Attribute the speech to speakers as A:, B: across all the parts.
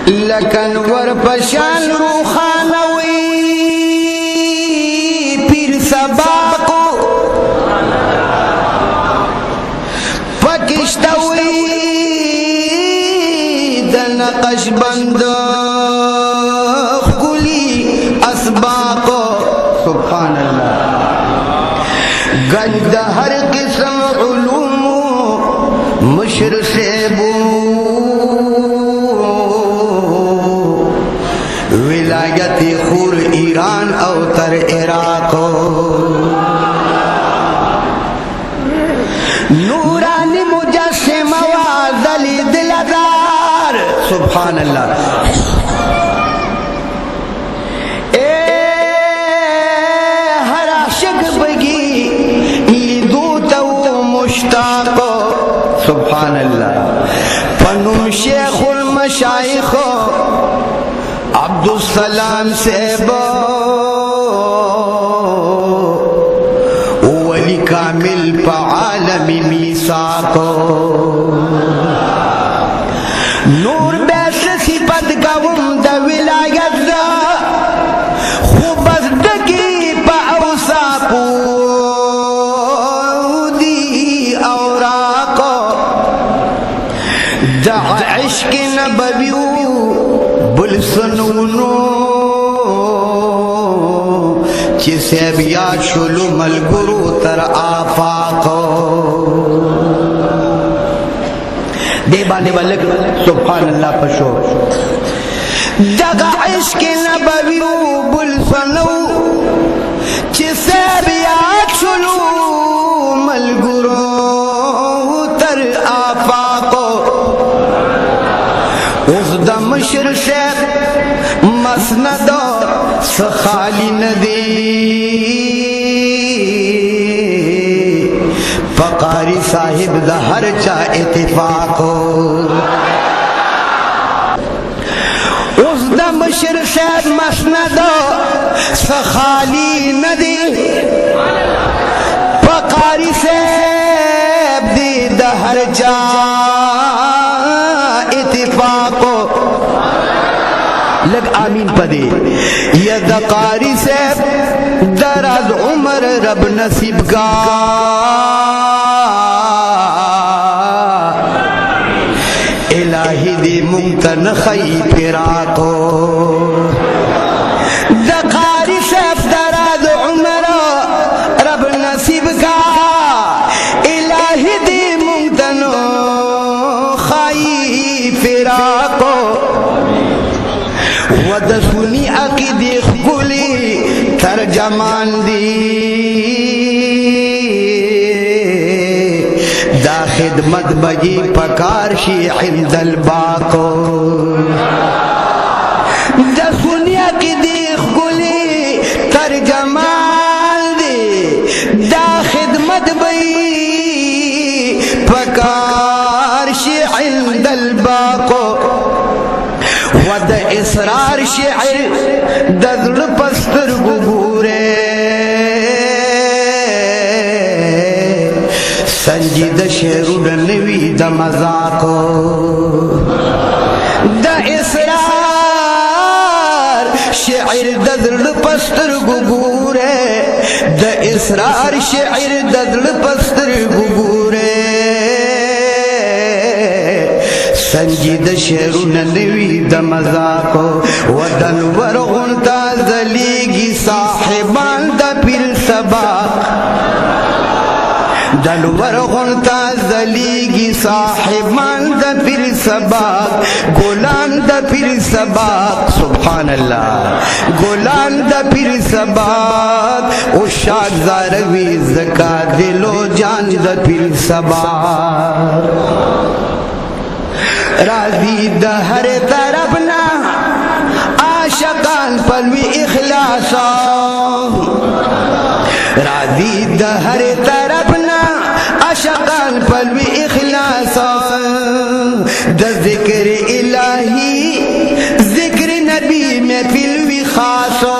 A: लकन वर पशान रूखानवी पीर सबा को पकिश्तवी दन कशबंद खुली असबा को सुभान अल्लाह गंज हर किस्म उलूम मुशर से विलायती खुर ईरान अवतर इराक नूरानी मुजस्सिम वाज़ली दिलदार सुभान अल्लाह ए हर आशिक बगी लिदू तो मुश्ताक सुभान अल्लाह फनुम शेखुल मशाइख अब्दुस्सलाम सेबो वली कामिल पालमी मीसाको नूर बैस सिपत गवम द विलायत खूबस दगी पाउसापू दी औराको द इश्क नबवियू बुलसनूनो जिसे बिया शुलु मलगुरु तर आफाको देवाने वाले सुभान अल्लाह पशो जगा इश्क नबवी बुलसनू जिसे बिया शुलु मलगुरु तर आफाको उस दम शिर से मसनद सखाली नदी फकारी साहिब दा हर चा इत्तिफाक उस दम शिर से मसनद सखाली नदी फकारी से दी दा हर चा इत्तिफाको लग आमीन पदे यदकारी से दराज उमर रब नसीब का इलाही दे मुमतन खई फिराको दकारी से दराज उमर रब नसीब का इलाही दे मुमतन खई फिराको वदसुनी अकीदी खुली तर्जमान दी दा खिदमत बजी पकारशी हिंदल बाको दसुनी अकीदी खुली तर्जमान दी दा खिदमत बजी पकारशी हिंदल बाको वद इसरार शेर दर्द पस्तर गुगूरे संजीद शेरू नवी द मजाको द इसरार शेर दर्द पस्तर गुगूरे द इसरार शेर दर्द पस्तर गुगूरे संजीद शेरू नवी द मजाको वदन वरगुनता जलीगी साहिबान द पीर सबक दलवर गुनता जलीगी साहिबान द पीर सबक गुलाम द पीर सबक सुभान अल्लाह गुलाम द पीर सबक उशाक ज़ारवी ज़का दिलो जान द पीर सबक राजी दहर तरफ ना आशकान पलवी इखलासा राजी दहर तरफ ना आशकान पलवी इखलासा द जिक्र इलाही जिक्र नबी में फिलवी खासो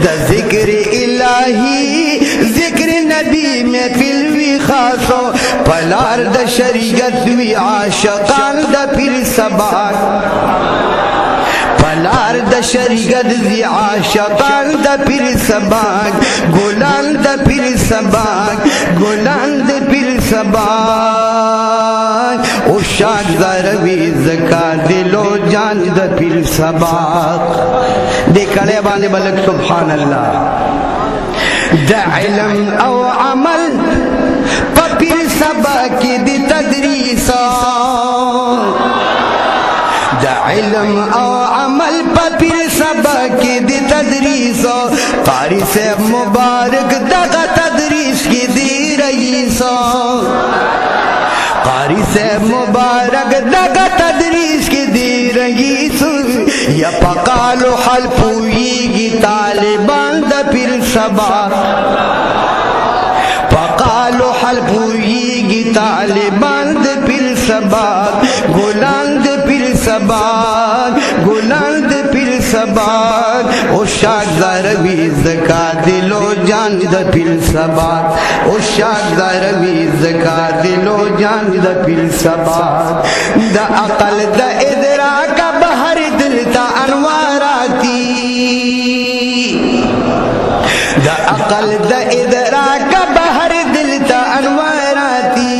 A: द जिक्र इलाही जिक्र नबी में फिलवी खासो पलार द शरीयत वी आशकान द पीर سباک پلار د شریعت دی عاشقان د پیر سباک ګلان د پیر سباک ګلان د پیر سباک او شاک زروی زکات دلو جان د پیر سباک دې کله باندې بلک سبحان الله د علم او عمل په پیر سباک دی تدریس دا علم او عمل په پیر سباک دی تدریس قاری صاحب مبارک دغه تدریس کی دی رئیس قاری صاحب مبارک دغه تدریس کی دی رئیس یا پقالو حل پویږي طالبان د پیر سباک پقالو حل پویږي طالبان د پیر سباک ګلان د پیر سباک ګلان د پیر سباک او شاک زروی زکات دلو جان د پیر سباک او شاک زروی زکات دلو جان د پیر سباک د عقل د ادراک بهر دل تا انواراتی د عقل د ادراک بهر دل تا انواراتی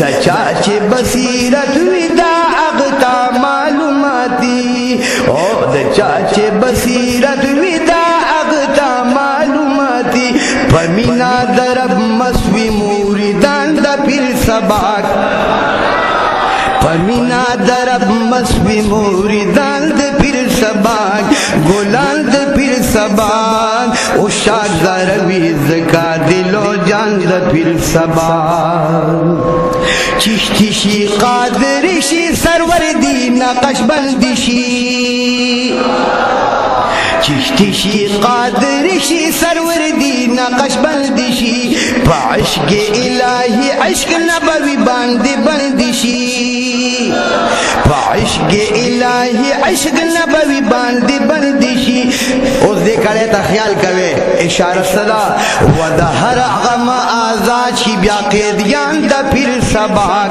A: د چاچ بصیرت ودا اغتا معلوماتی او د چاچ بصیرت ودا اغتا معلوماتی پمینا درب مسوی موریدان د پیر سباک پمینا درب مسوی موریدان د پیر سباک ګلان د پیر سباک او شاک زروی زکات دلو جان د پیر سباک چشتی شی قادری شی سرور دی نقش بندی شی چشتی شی قادری شی سرور دی نقش بندی شی پا عشق الہی عشق نبوی باندی بندی شی پا عشق الہی عشق نبوی باندی بندی شی اس دے کڑے تا خیال کوئے اشارت صدا و دا ہر غم آزاد شی بیا قیدیان دا پیر سباک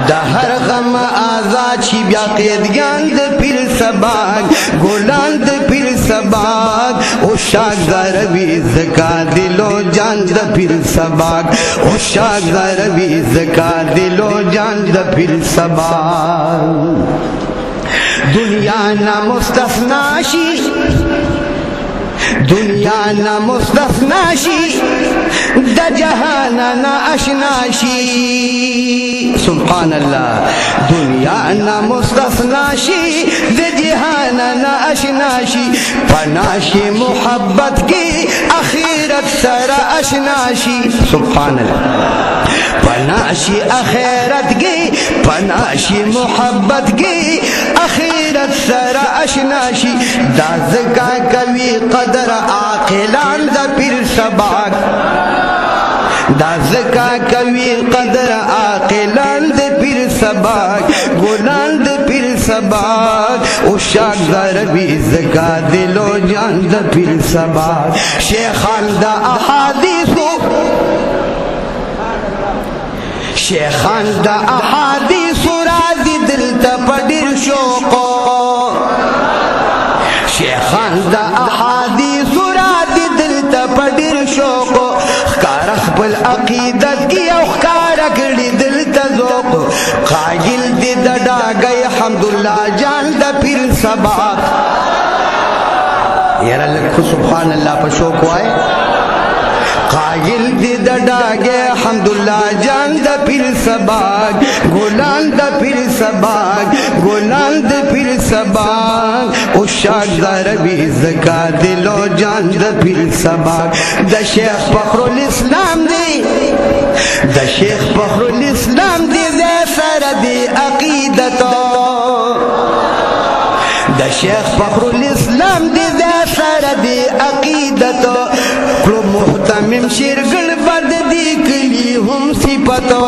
A: دا ہر غم آزاد شی بیا قیدیان دا پیر سباک ګلان د پیر سباک او شاک زروی زکات دلو جان د پیر سباک او شاک زروی زکات دلو جان د پیر سباک دنیا نا مستثنا شی دنیا نا مستثنا شی د جهان نا اشنا شی سبحان اللہ دنیا نا مستثنا شی د جهان نا اشنا شی پناشی محبت کی اخیرت سر اشنا شی سبحان اللہ پناشی اخیرت کی پناشی محبت کی اخیرت سر اشنا شی دا زکا کوي قدر عاقلان دا پیر سباک دا زکا کوي قدر عاقلان دا پیر سباک ګلان دا پیر سباک او شاک زروی زکات دلو جان دا پیر سباک شیخان دا احادیثو شیخان دا احادیثو راضی دل تا پدیر شوقو شیخان دا احادیثو راضی دل تا پدیر شوقو خکار خپل عقیدت کی او خکار کړي دل تا ذوق قائل دی دا ډاګي حمدالله جان دا پیر سباک یاره لکه سبحان الله په شوق وای قائل دی دا ډاګي حمدالله جان دا پیر سباک ګلان دا پیر سباک ګلان دا پیر سباک او شاک زروی زکات دلو جان دا پیر سباک دا شیخ فخر الاسلام دی دا شیخ فخر الاسلام دی دے سر دی عقیدتو دا شیخ فخر الاسلام دی دے سر دی عقیدتو کرو محتمم شرگل بد دی کلی ہم صفتو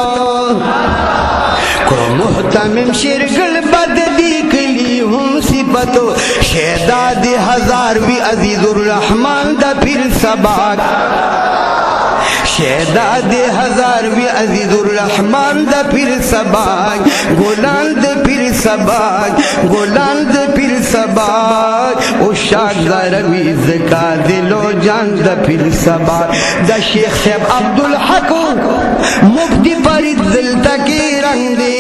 A: کرو محتمم شرگل بد دی کلی ہم صفتو شہداد ہزار بھی عزیز الرحمن دا پیر سباک शहदाद हजारवी अजीजुर रहमान द पीर सबाग गुलाम द पीर सबाग गुलाम द पीर सबाग ओ शागरवी ज़का दिलो जान द पीर सबाग द शेख साहब अब्दुल हक मुफ्ती फरीद दिल तकी रंग दे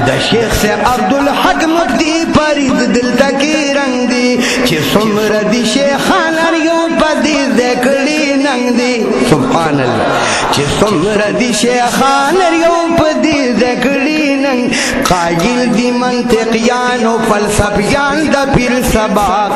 A: द शेख साहब अब्दुल हक मुफ्ती फरीद दिल तकी रंग दे चे सुमर दी शेखान यो पदी देखली नंग दे सुभान अल्लाह चे सुमर दी शेखान यो पदी देखली नंग कायल दी मंतिकियान व फलसफियान द पीर सबाग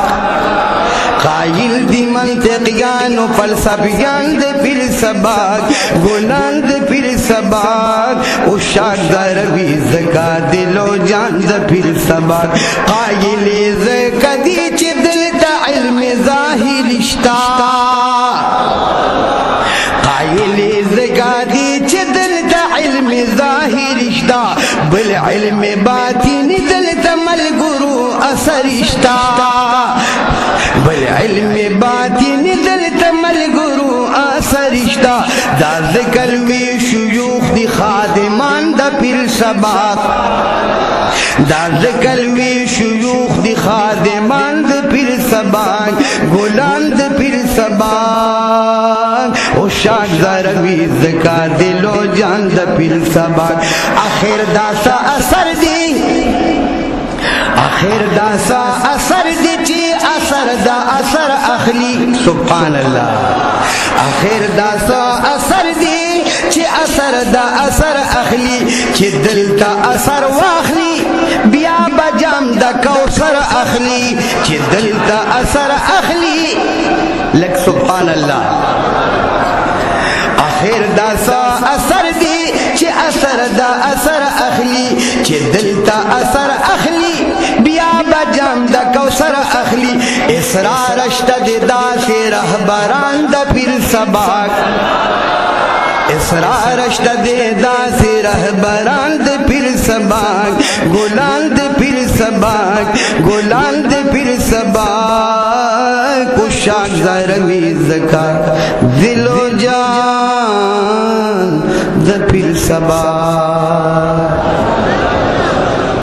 A: कायल दी मंतिकियान व फलसफियान द पीर सबाग गुलाम द पीर सबाग ओ शागरवी ज़का दिलो जान द पीर सबाग कायल ज़का दी चे दिल ता इल्म ज़ाहिरिश्ता कायल ज़का दी चे दिल ता इल्म ज़ाहिरिश्ता बल इल्म बातिन दिल ता मल गुरु असरिश्ता बल इल्म बातिन दिल ता मल गुरु असरिश्ता दा ज़िक्र वी शुयूख दी खादिमान द पीर सबाग दा ज़िक्र वी शुयूख दी खादिमान द पीर सबाग गुलाम द पीर सबाग ओ शागरवी ज़का दिलो जान द पीर सबाग आखिर दासा असर दी आखिर दासा असर दी ची असर दा असर अखली सुभान अल्लाह आखिर दासा असर दी ची असर दा असर अखली ची दिल ता असर वाखली बिया बजाम दा कौसर अखली ची दिल ता असर अखली लक सुभान अल्लाह आखिर दासा असर दी ची असर दा असर अखली ची दिल ता असर अखली बिया बजाम दा कौसर अखली इसरार अश्तद दा से रहबरान दा पीर सबाग इसरार अश्तद दा से रहबरान दा पीर सबाग गुलाम दा पीर सबाग गुलाम दा पीर सबाग को शागरवी ज़का दिलो जान द पीर सबाग।